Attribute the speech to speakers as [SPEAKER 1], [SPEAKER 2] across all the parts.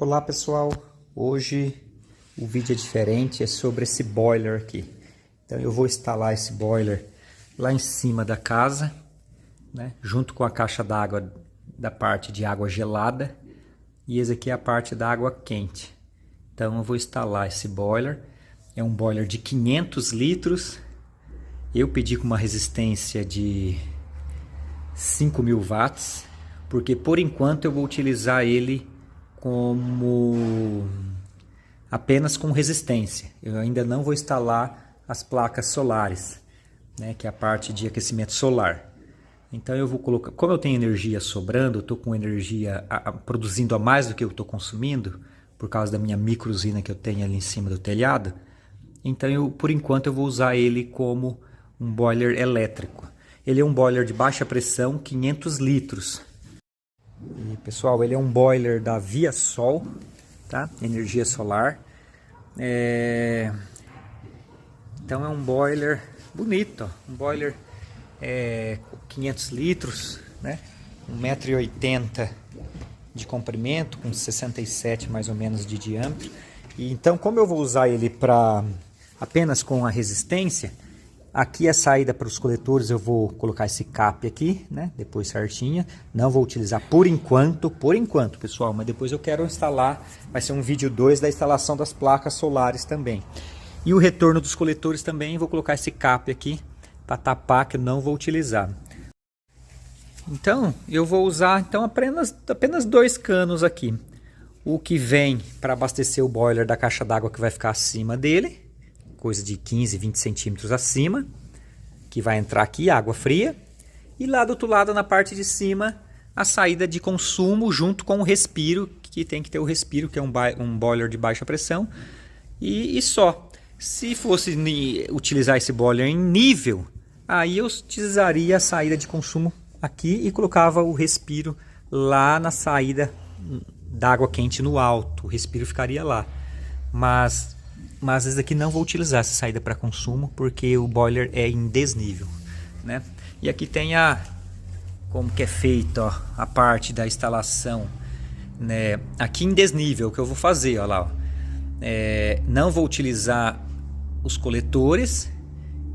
[SPEAKER 1] Olá pessoal, hoje o vídeo é diferente, é sobre esse boiler aqui. Então eu vou instalar esse boiler lá em cima da casa, né, junto com a caixa d'água da parte de água gelada, e esse aqui é a parte da água quente. Então eu vou instalar esse boiler, é um boiler de 500 litros, eu pedi com uma resistência de 5.000 watts, porque por enquanto eu vou utilizar ele como apenas com resistência. Eu ainda não vou instalar as placas solares, né, que é a parte de aquecimento solar. Então eu vou colocar, como eu tenho energia sobrando, eu estou com energia produzindo a mais do que eu estou consumindo, por causa da minha micro usina que eu tenho ali em cima do telhado. Então eu, por enquanto, eu vou usar ele como um boiler elétrico. Ele é um boiler de baixa pressão, 500 litros. E, pessoal, ele é um boiler da Via Sol, tá? Energia solar. Então é um boiler bonito, ó. Um boiler 500 litros, né? 1,80 m de comprimento, com 67 mais ou menos de diâmetro. E então, como eu vou usar ele para apenas com a resistência, aqui a saída para os coletores eu vou colocar esse cap aqui, né? Depois certinha. Não vou utilizar por enquanto, pessoal, mas depois eu quero instalar, vai ser um vídeo 2 da instalação das placas solares também. E o retorno dos coletores também, vou colocar esse cap aqui para tapar, que eu não vou utilizar. Então, eu vou usar então apenas 2 canos aqui. O que vem para abastecer o boiler da caixa d'água que vai ficar acima dele, coisa de 15, 20 centímetros acima, que vai entrar aqui, água fria. E lá do outro lado, na parte de cima, a saída de consumo junto com o respiro, que tem que ter o respiro, que é um boiler de baixa pressão. E só. Se fosse utilizar esse boiler em nível, aí eu utilizaria a saída de consumo aqui e colocava o respiro lá na saída da água quente no alto. O respiro ficaria lá. Mas esse aqui não vou utilizar essa saída para consumo, porque o boiler é em desnível, né? E aqui tem como que é feito, ó, a parte da instalação, né? Aqui em desnível, o que eu vou fazer, ó lá, ó. Não vou utilizar os coletores,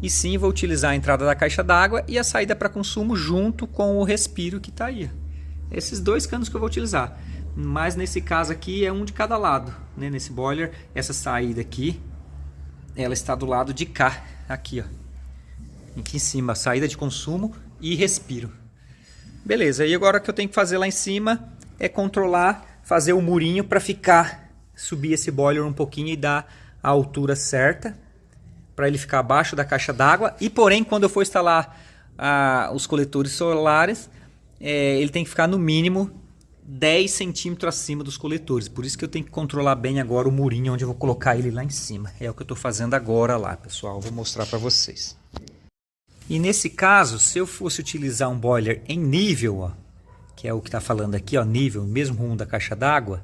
[SPEAKER 1] e sim vou utilizar a entrada da caixa d'água e a saída para consumo junto com o respiro que está aí. Esses 2 canos que eu vou utilizar. Mas nesse caso aqui é um de cada lado, né? Nesse boiler, essa saída aqui, ela está do lado de cá, aqui, ó. Aqui em cima, saída de consumo e respiro. Beleza, e agora o que eu tenho que fazer lá em cima é controlar, fazer o murinho para subir esse boiler um pouquinho e dar a altura certa, para ele ficar abaixo da caixa d'água. E porém, quando eu for instalar os coletores solares, ele tem que ficar no mínimo 10 centímetros acima dos coletores. Por isso que eu tenho que controlar bem agora o murinho onde eu vou colocar ele lá em cima. É o que eu estou fazendo agora lá, pessoal. Vou mostrar para vocês. E nesse caso, se eu fosse utilizar um boiler em nível, ó, que é o que está falando aqui, ó, nível, mesmo rumo da caixa d'água,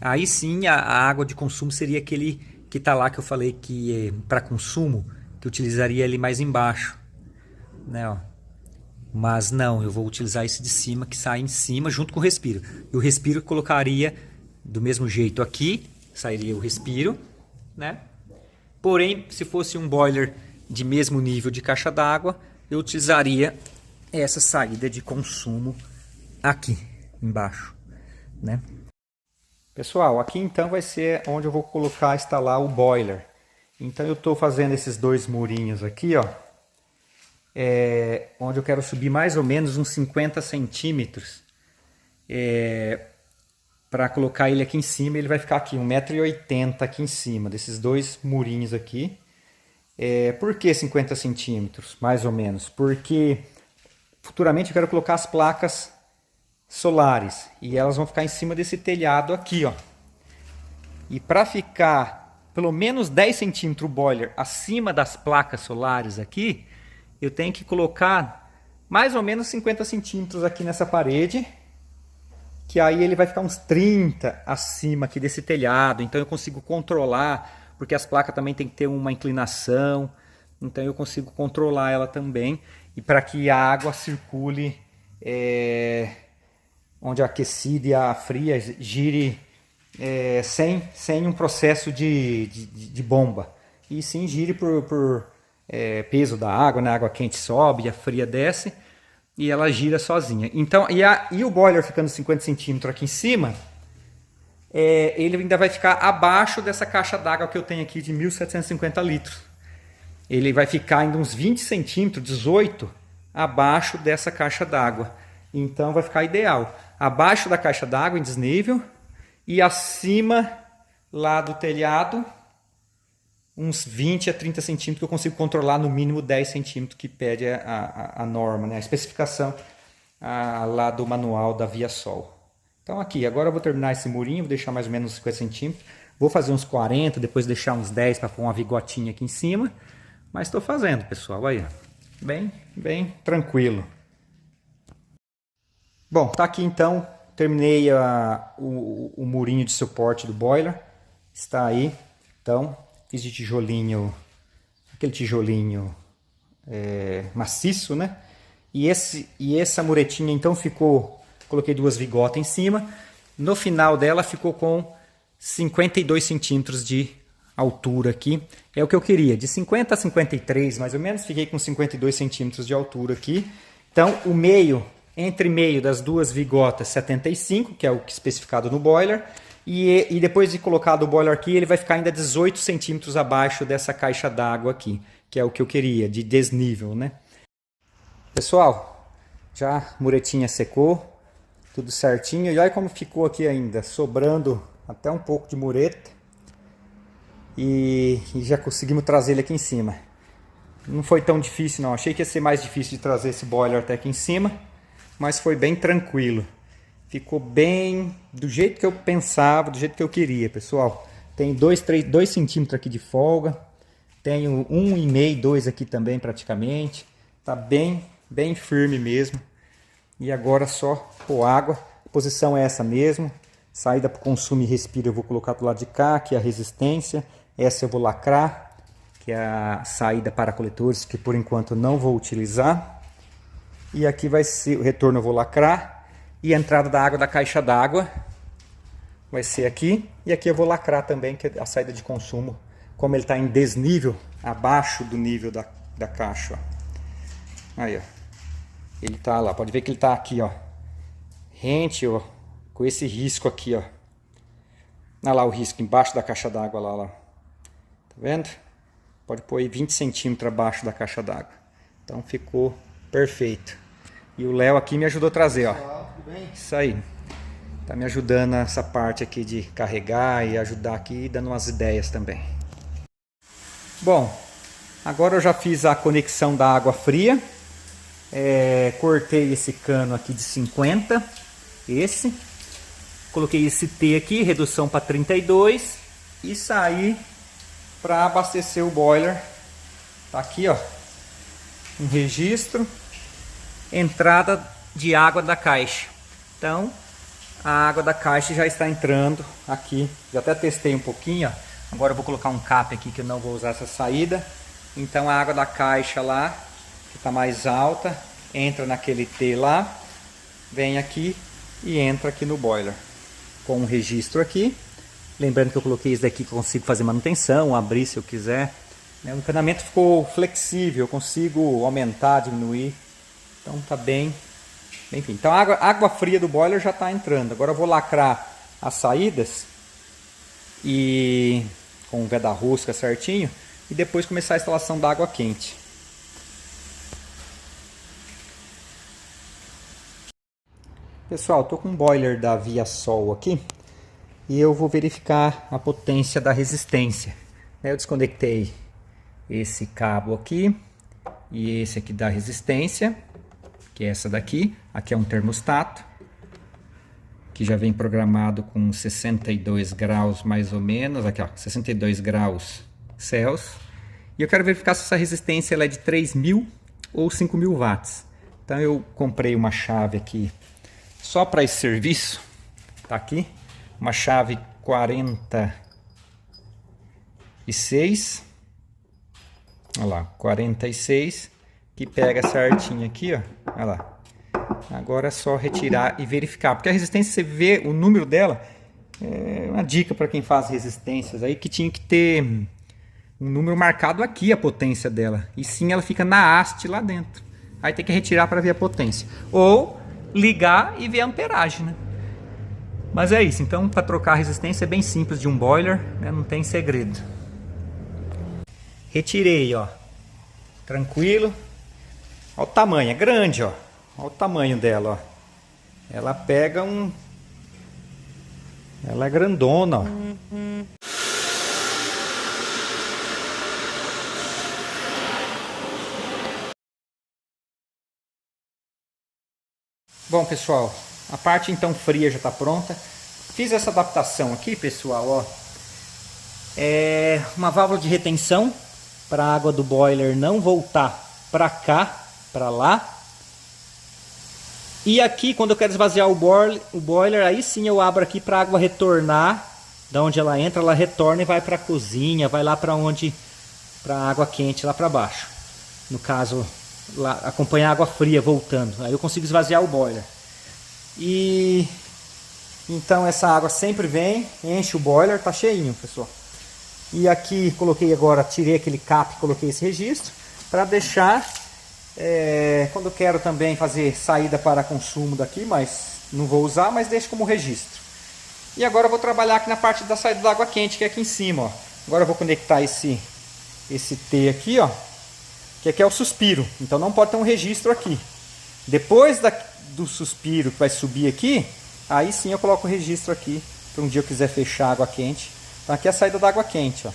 [SPEAKER 1] aí sim a água de consumo seria aquele que está lá que eu falei que é para consumo, que eu utilizaria ele mais embaixo, né, ó. Mas não, eu vou utilizar esse de cima, que sai em cima junto com o respiro. E o respiro eu colocaria do mesmo jeito aqui, sairia o respiro, né? Porém, se fosse um boiler de mesmo nível de caixa d'água, eu utilizaria essa saída de consumo aqui embaixo, né? Pessoal, aqui então vai ser onde eu vou instalar o boiler. Então eu estou fazendo esses 2 murinhos aqui, ó. Onde eu quero subir mais ou menos uns 50 centímetros para colocar ele aqui em cima. Ele vai ficar aqui 1,80 m aqui em cima desses 2 murinhos aqui. Por que 50 centímetros mais ou menos? Porque futuramente eu quero colocar as placas solares e elas vão ficar em cima desse telhado aqui, ó. E para ficar pelo menos 10 centímetros o boiler acima das placas solares aqui, eu tenho que colocar mais ou menos 50 centímetros aqui nessa parede, que aí ele vai ficar uns 30 acima aqui desse telhado. Então eu consigo controlar, porque as placas também tem que ter uma inclinação, então eu consigo controlar ela também, e para que a água circule onde a aquecida e a fria gire sem um processo de bomba. E sim gire por peso da água, né? A água quente sobe, a fria desce e ela gira sozinha. Então, e o boiler ficando 50 centímetros aqui em cima, ele ainda vai ficar abaixo dessa caixa d'água que eu tenho aqui de 1.750 litros. Ele vai ficar ainda uns 20 centímetros, 18, abaixo dessa caixa d'água. Então vai ficar ideal. Abaixo da caixa d'água em desnível e acima lá do telhado uns 20 a 30 centímetros, que eu consigo controlar no mínimo 10 centímetros que pede a norma, né? A especificação lá do manual da Viasol. Então aqui, agora eu vou terminar esse murinho, vou deixar mais ou menos uns 50 centímetros. Vou fazer uns 40, depois deixar uns 10 para pôr uma vigotinha aqui em cima. Mas estou fazendo, pessoal, aí, bem tranquilo. Bom, tá aqui então, terminei o murinho de suporte do boiler, está aí. Então, fiz de tijolinho, aquele tijolinho maciço, né? E essa muretinha então ficou, coloquei duas vigotas em cima. No final dela ficou com 52 centímetros de altura aqui. É o que eu queria, de 50 a 53 mais ou menos, fiquei com 52 centímetros de altura aqui. Então o meio, entre meio das duas vigotas 75, que é o que especificado no boiler, e depois de colocado o boiler aqui, ele vai ficar ainda 18 centímetros abaixo dessa caixa d'água aqui, que é o que eu queria, de desnível, né? Pessoal, já a muretinha secou, tudo certinho, e olha como ficou aqui ainda, sobrando até um pouco de mureta. E já conseguimos trazer ele aqui em cima. Não foi tão difícil não, achei que ia ser mais difícil de trazer esse boiler até aqui em cima, mas foi bem tranquilo. Ficou bem do jeito que eu pensava, do jeito que eu queria, pessoal. Tem 2 centímetros aqui de folga, tenho 1,5, 2 aqui também praticamente. Tá bem firme mesmo. E agora só pôr água, a posição é essa mesmo. Saída para o consumo e respiro eu vou colocar do lado de cá, que é a resistência. Essa eu vou lacrar, que é a saída para coletores, que por enquanto não vou utilizar. E aqui vai ser o retorno, eu vou lacrar. E a entrada da água da caixa d'água vai ser aqui. E aqui eu vou lacrar também, que é a saída de consumo. Como ele está em desnível, abaixo do nível da caixa. Ó. Aí, ó. Ele tá lá, pode ver que ele tá aqui, ó. Rente, ó. Com esse risco aqui, ó. Olha lá o risco embaixo da caixa d'água lá. Tá vendo? Pode pôr aí 20 centímetros abaixo da caixa d'água. Então ficou perfeito. E o Léo aqui me ajudou a trazer, ó. Tudo bem? Isso aí. Tá me ajudando nessa parte aqui de carregar e ajudar aqui, dando umas ideias também. Bom, agora eu já fiz a conexão da água fria. Cortei esse cano aqui de 50. Esse. Coloquei esse T aqui, redução para 32. E saí para abastecer o boiler. Tá aqui, ó, um registro, entrada de água da caixa. Então a água da caixa já está entrando aqui. Já até testei um pouquinho, ó. Agora eu vou colocar um cap aqui que eu não vou usar essa saída. Então a água da caixa lá, que está mais alta, entra naquele T lá, vem aqui e entra aqui no boiler. Com um registro aqui. Lembrando que eu coloquei esse daqui que eu consigo fazer manutenção, abrir se eu quiser. O encanamento ficou flexível, eu consigo aumentar, diminuir. Então tá bem. Enfim, então a água fria do boiler já está entrando. Agora eu vou lacrar as saídas e com o veda-rosca certinho e depois começar a instalação da água quente. Pessoal, estou com um boiler da Viasol aqui. E eu vou verificar a potência da resistência. Eu desconectei esse cabo aqui e esse aqui da resistência, que é essa daqui. Aqui é um termostato, que já vem programado com 62 graus mais ou menos. Aqui, ó, 62 graus Celsius. E eu quero verificar se essa resistência ela é de 3.000 ou 5.000 watts. Então eu comprei uma chave aqui só para esse serviço. Tá aqui. Uma chave 46, olha lá, 46, que pega certinho aqui, ó, olha lá. Agora é só retirar e verificar, porque a resistência, você vê o número dela, É uma dica para quem faz resistências aí, que tinha que ter um número marcado aqui, a potência dela. E sim, ela fica na haste lá dentro. Aí tem que retirar para ver a potência. Ou ligar e ver a amperagem, né? Mas é isso. Então, para trocar a resistência é bem simples de um boiler, né? Não tem segredo. Retirei, ó. Tranquilo. Olha o tamanho, é grande, ó. Olha o tamanho dela, ó. Ela pega um... Ela é grandona, ó. Bom, pessoal, a parte então fria já está pronta. Fiz essa adaptação aqui, pessoal, ó. É uma válvula de retenção para a água do boiler não voltar para cá, para lá. E aqui, quando eu quero esvaziar o boiler, aí sim eu abro aqui para a água retornar. Da onde ela entra, ela retorna e vai para a cozinha, vai lá para onde, para a água quente lá para baixo. No caso, lá, acompanhar a água fria voltando. Aí eu consigo esvaziar o boiler. E então essa água sempre vem, enche o boiler, tá cheinho, pessoal. E aqui coloquei agora, tirei aquele cap, coloquei esse registro para deixar quando eu quero também fazer saída para consumo daqui, mas não vou usar, mas deixo como registro. E agora eu vou trabalhar aqui na parte da saída da água quente, que é aqui em cima, ó. Agora eu vou conectar esse T aqui, ó, que aqui é o suspiro, então não pode ter um registro aqui. Depois do suspiro que vai subir aqui, aí sim eu coloco o registro aqui, para um dia eu quiser fechar a água quente. Então aqui é a saída da água quente, ó.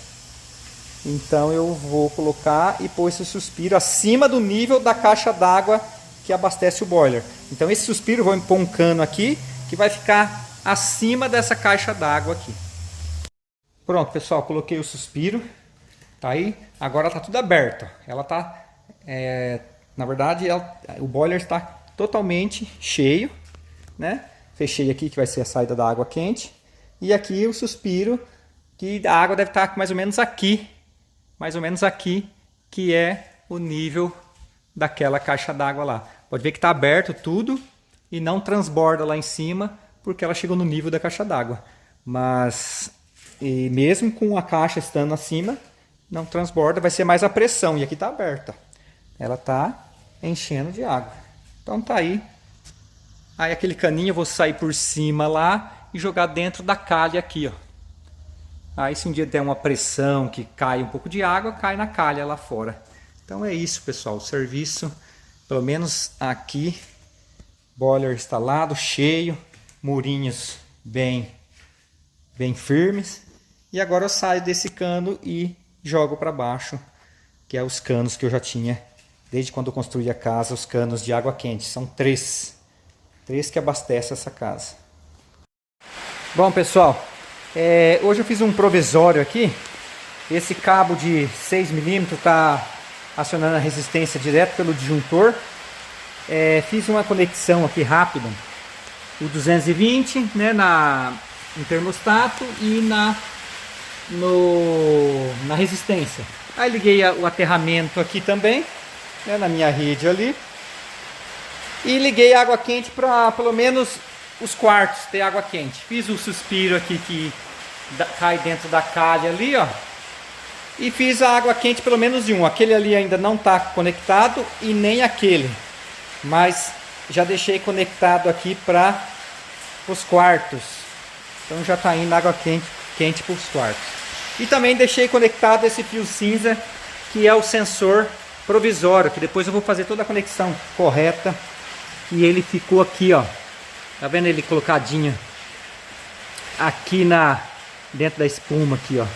[SPEAKER 1] Então eu vou colocar e pôr esse suspiro acima do nível da caixa d'água que abastece o boiler. Então esse suspiro, vou pôr um cano aqui que vai ficar acima dessa caixa d'água aqui. Pronto, pessoal, coloquei o suspiro. Tá aí, agora está tudo aberto. Ela tá, na verdade, o boiler está totalmente cheio, né? Fechei aqui que vai ser a saída da água quente. E aqui o suspiro, que a água deve estar mais ou menos aqui, que é o nível daquela caixa d'água lá. Pode ver que está aberto tudo e não transborda lá em cima, porque ela chegou no nível da caixa d'água. Mas mesmo com a caixa estando acima, não transborda, vai ser mais a pressão. E aqui está aberta. Ela está enchendo de água. Então tá aí. Aí aquele caninho eu vou sair por cima lá e jogar dentro da calha aqui, ó. Aí se um dia der uma pressão que cai um pouco de água, cai na calha lá fora. Então é isso, pessoal. O serviço, pelo menos aqui, boiler instalado, cheio, murinhos bem firmes. E agora eu saio desse cano e jogo para baixo, que é os canos que eu já tinha desde quando eu construí a casa, os canos de água quente. São três que abastecem essa casa. Bom, pessoal, hoje eu fiz um provisório aqui. Esse cabo de 6 mm está acionando a resistência direto pelo disjuntor. Fiz uma conexão aqui rápida, o 220, né, no termostato e na resistência. Aí liguei o aterramento aqui também, né, na minha rede ali. E liguei a água quente para pelo menos os quartos ter água quente. Fiz o suspiro aqui que cai dentro da calha ali, ó. E fiz a água quente pelo menos de um. Aquele ali ainda não está conectado e nem aquele. Mas já deixei conectado aqui para os quartos. Então já está indo água quente para os quartos. E também deixei conectado esse fio cinza, que é o sensor provisório, que depois eu vou fazer toda a conexão correta. E ele ficou aqui, ó. Tá vendo ele colocadinho aqui dentro da espuma aqui, ó.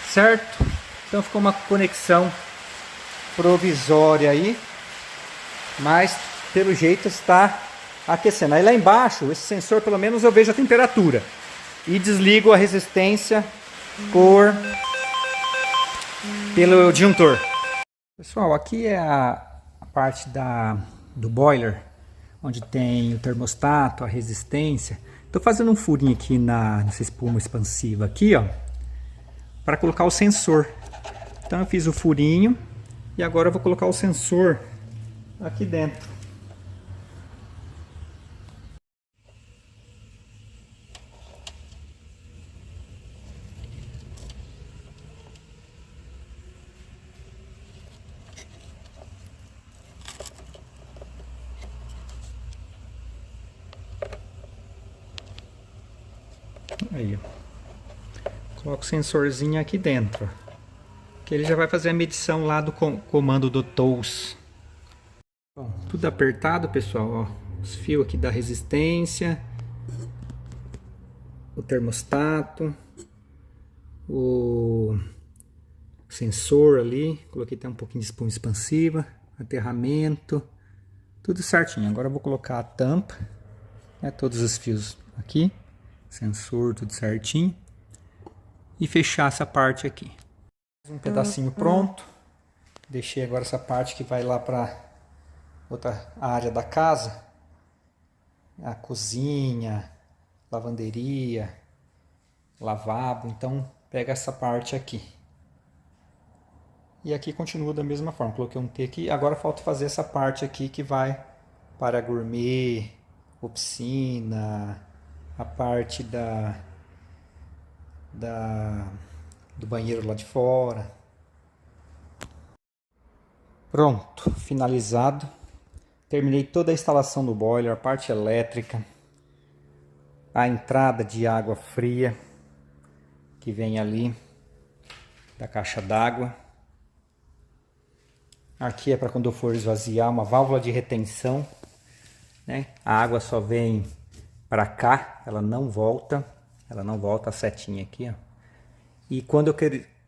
[SPEAKER 1] Certo? Então ficou uma conexão provisória aí. Mas pelo jeito está aquecendo. Aí lá embaixo, esse sensor pelo menos eu vejo a temperatura. E desligo a resistência pelo disjuntor. Pessoal, aqui é a parte do boiler, onde tem o termostato, a resistência. Estou fazendo um furinho aqui nessa espuma expansiva aqui, ó, para colocar o sensor. Então eu fiz o furinho e agora eu vou colocar o sensor aqui dentro. Aí, ó. Coloco o sensorzinho aqui dentro, ó, que ele já vai fazer a medição lá do comando do TOUS. Bom, tudo apertado, pessoal, ó. Os fios aqui da resistência, o termostato, o sensor ali, coloquei até um pouquinho de espuma expansiva, aterramento, tudo certinho. Agora eu vou colocar a tampa, né, todos os fios aqui, sensor, tudo certinho, e fechar essa parte aqui. Um pedacinho pronto. Deixei agora essa parte que vai lá para outra área da casa, a cozinha, lavanderia, lavabo. Então pega essa parte aqui. E aqui continua da mesma forma. Coloquei um T aqui. Agora falta fazer essa parte aqui que vai para gourmet, oficina, a parte do banheiro lá de fora. Pronto, finalizado. Terminei toda a instalação do boiler, a parte elétrica, a entrada de água fria que vem ali da caixa d'água. Aqui é para quando eu for esvaziar, uma válvula de retenção, né? A água só vem para cá, ela não volta a setinha aqui, ó. E quando eu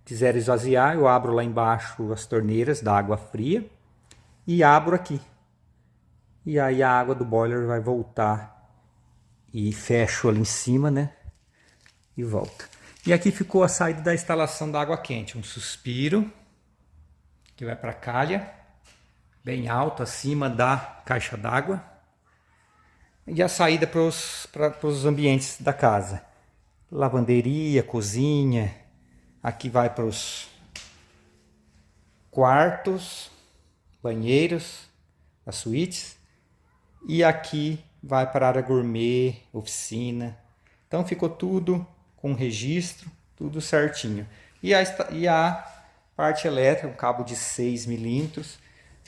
[SPEAKER 1] quiser esvaziar, eu abro lá embaixo as torneiras da água fria e abro aqui. E aí a água do boiler vai voltar e fecho ali em cima, né? E volta. E aqui ficou a saída da instalação da água quente, um suspiro que vai para a calha, bem alto, acima da caixa d'água. E a saída para os ambientes da casa. Lavanderia, cozinha. Aqui vai para os quartos, banheiros, as suítes. E aqui vai para a área gourmet, oficina. Então ficou tudo com registro, tudo certinho. E a parte elétrica, um cabo de 6 milímetros,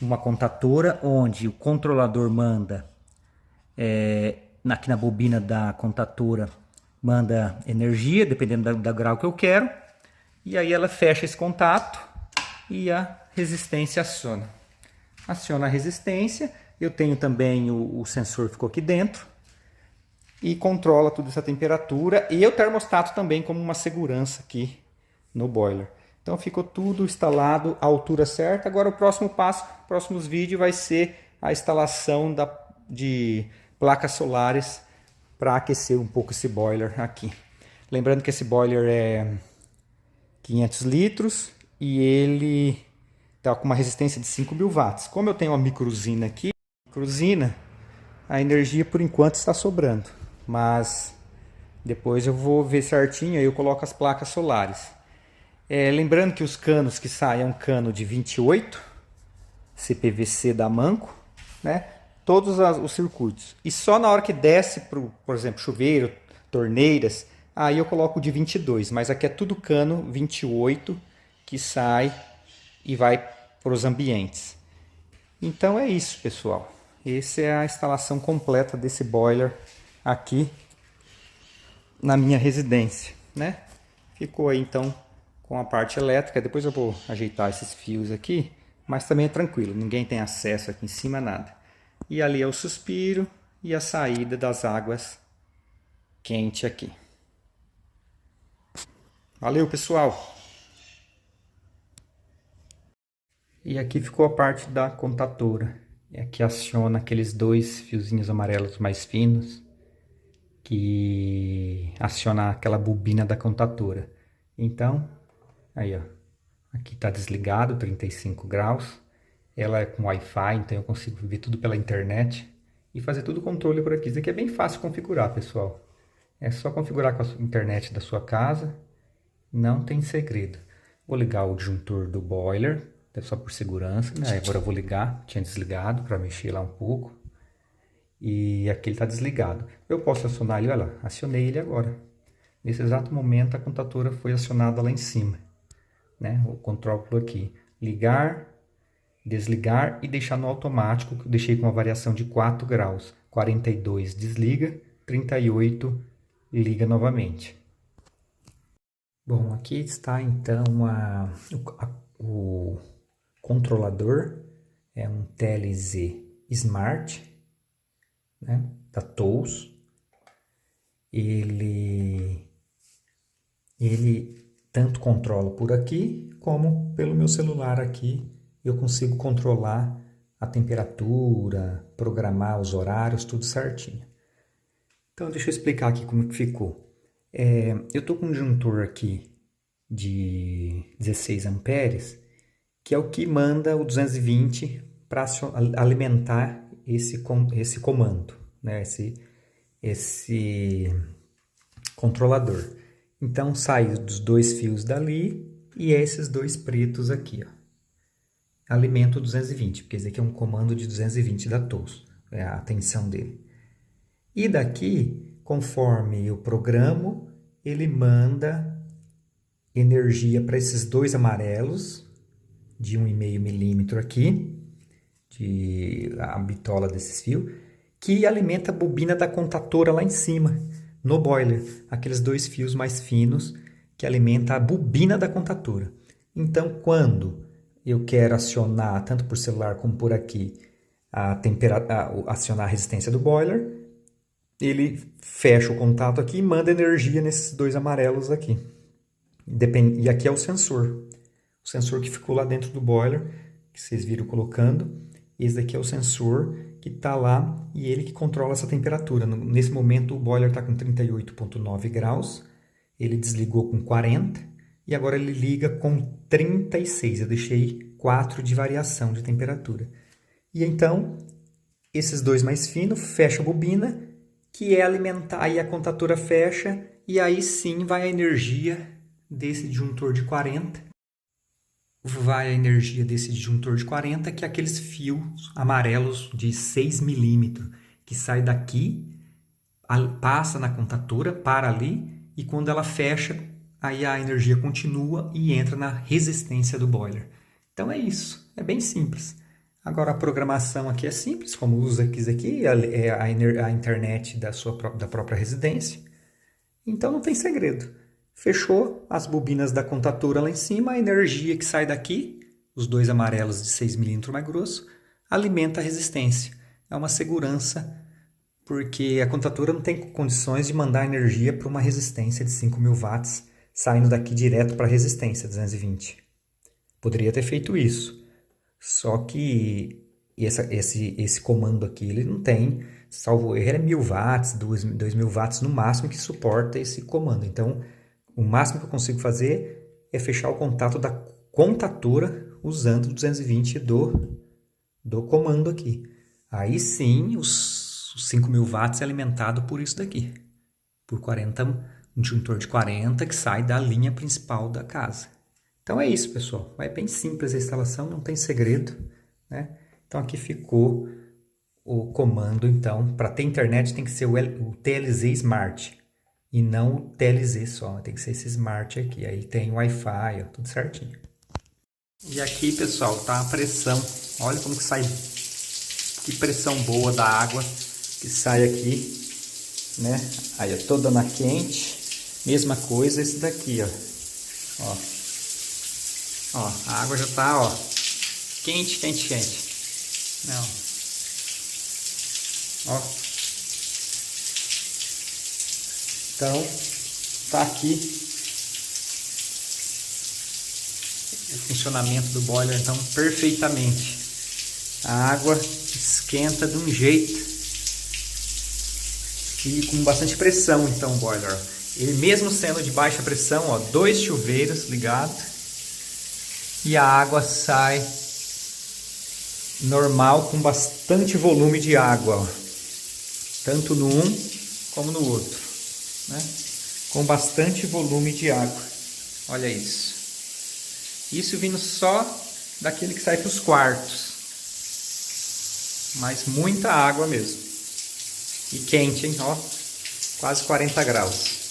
[SPEAKER 1] uma contatora onde o controlador manda, aqui na bobina da contatora, manda energia, dependendo do grau que eu quero. E aí ela fecha esse contato e a resistência aciona. Aciona a resistência, eu tenho também o sensor ficou aqui dentro e controla toda essa temperatura e o termostato também como uma segurança aqui no boiler. Então ficou tudo instalado à altura certa. Agora o próximo passo, próximos vídeos vai ser a instalação de placas solares para aquecer um pouco esse boiler aqui. Lembrando que esse boiler é 500 litros e ele está com uma resistência de 5.000 watts. Como eu tenho uma microusina aqui, a energia por enquanto está sobrando, mas depois eu vou ver certinho e eu coloco as placas solares. Lembrando que os canos que saem é um cano de 28 CPVC da Manco, né? Todos os circuitos. E só na hora que desce para, por exemplo, chuveiro, torneiras, aí eu coloco de 22. Mas aqui é tudo cano 28 que sai e vai para os ambientes. Então é isso, pessoal. Essa é a instalação completa desse boiler aqui na minha residência, né? Ficou aí então com a parte elétrica. Depois eu vou ajeitar esses fios aqui, mas também é tranquilo, ninguém tem acesso aqui em cima, nada. E ali é o suspiro e a saída das águas quentes aqui. Valeu, pessoal! E aqui ficou a parte da contatora. Aqui aciona aqueles dois fiozinhos amarelos mais finos que aciona aquela bobina da contatora. Então, aí ó, aqui está desligado, 35 graus. Ela é com Wi-Fi, então eu consigo ver tudo pela internet e fazer tudo o controle por aqui. Isso aqui é bem fácil de configurar, pessoal. É só configurar com a internet da sua casa, não tem segredo. Vou ligar o disjuntor do boiler, é só por segurança, né? Agora eu vou ligar, tinha desligado para mexer lá um pouco. E aqui ele está desligado. Eu posso acionar ele, olha lá, acionei ele agora. Nesse exato momento a contatora foi acionada lá em cima, né? O controle aqui, ligar, desligar e deixar no automático, que eu deixei com uma variação de 4 graus. 42 desliga, 38 liga novamente. Bom, aqui está então o controlador, é um TLZ Smart, né, da TOUS. Ele tanto controla por aqui, como pelo meu celular aqui, eu consigo controlar a temperatura, programar os horários, tudo certinho. Então, deixa eu explicar aqui como que ficou. Eu estou com um disjuntor aqui de 16 amperes, que é o que manda o 220 para alimentar esse comando, né? esse controlador. Então, sai dos dois fios dali e esses dois pretos aqui, ó. Alimenta o 220, porque esse aqui é um comando de 220 da TOUS, é a tensão dele. E daqui, conforme eu programo, ele manda energia para esses dois amarelos, de 1,5 milímetro aqui, a bitola desses fios, que alimenta a bobina da contatora lá em cima, no boiler. Aqueles dois fios mais finos que alimentam a bobina da contatora. Então, quando eu quero acionar, tanto por celular como por aqui, acionar a resistência do boiler, ele fecha o contato aqui e manda energia nesses dois amarelos aqui. E aqui é o sensor que ficou lá dentro do boiler, que vocês viram colocando. Esse daqui é o sensor que está lá e ele que controla essa temperatura. Nesse momento o boiler está com 38,9 graus, ele desligou com 40 e agora ele liga com 36. Eu deixei 4 de variação de temperatura. E então, esses dois mais finos, fecha a bobina, que é alimentar, aí a contatora fecha e aí sim vai a energia desse disjuntor de 40. Vai a energia desse disjuntor de 40, que é aqueles fios amarelos de 6 milímetros, que sai daqui, passa na contatora, para ali, e quando ela fecha, aí a energia continua e entra na resistência do boiler. Então é isso, é bem simples. Agora a programação aqui é simples, como usa aqui, é a internet da própria residência. Então não tem segredo. Fechou as bobinas da contatora lá em cima, a energia que sai daqui, os dois amarelos de 6 milímetros mais grosso, alimenta a resistência. É uma segurança, porque a contatora não tem condições de mandar energia para uma resistência de 5.000 watts, saindo daqui direto para a resistência 220. Poderia ter feito isso. Só que esse comando aqui, ele não tem, salvo erro, é 1.000 watts, 2.000 watts no máximo que suporta esse comando. Então, o máximo que eu consigo fazer é fechar o contato da contatora usando o 220 do comando aqui. Aí sim, os 5.000 watts é alimentado por isso daqui. Por um disjuntor de 40 que sai da linha principal da casa. Então é isso, pessoal. É bem simples a instalação, não tem segredo, né? Então aqui ficou o comando. Então, para ter internet tem que ser o TLZ Smart e não o TLZ só. Tem que ser esse Smart aqui. Aí tem o Wi-Fi, tudo certinho. E aqui, pessoal, tá a pressão. Olha como que sai. Que pressão boa da água que sai aqui, né? Aí eu tô dando a quente. Mesma coisa esse daqui, ó. Ó, a água já tá, ó, quente, quente, quente. Não. Ó. Então, tá aqui o funcionamento do boiler, então, perfeitamente. A água esquenta de um jeito e com bastante pressão, então, o boiler. Ele mesmo sendo de baixa pressão, ó, 2 chuveiros ligados. E a água sai normal, com bastante volume de água, ó. Tanto no um como no outro, né? Com bastante volume de água. Olha isso. Isso vindo só daquele que sai para os quartos. Mas muita água mesmo. E quente, hein? Ó, quase 40 graus.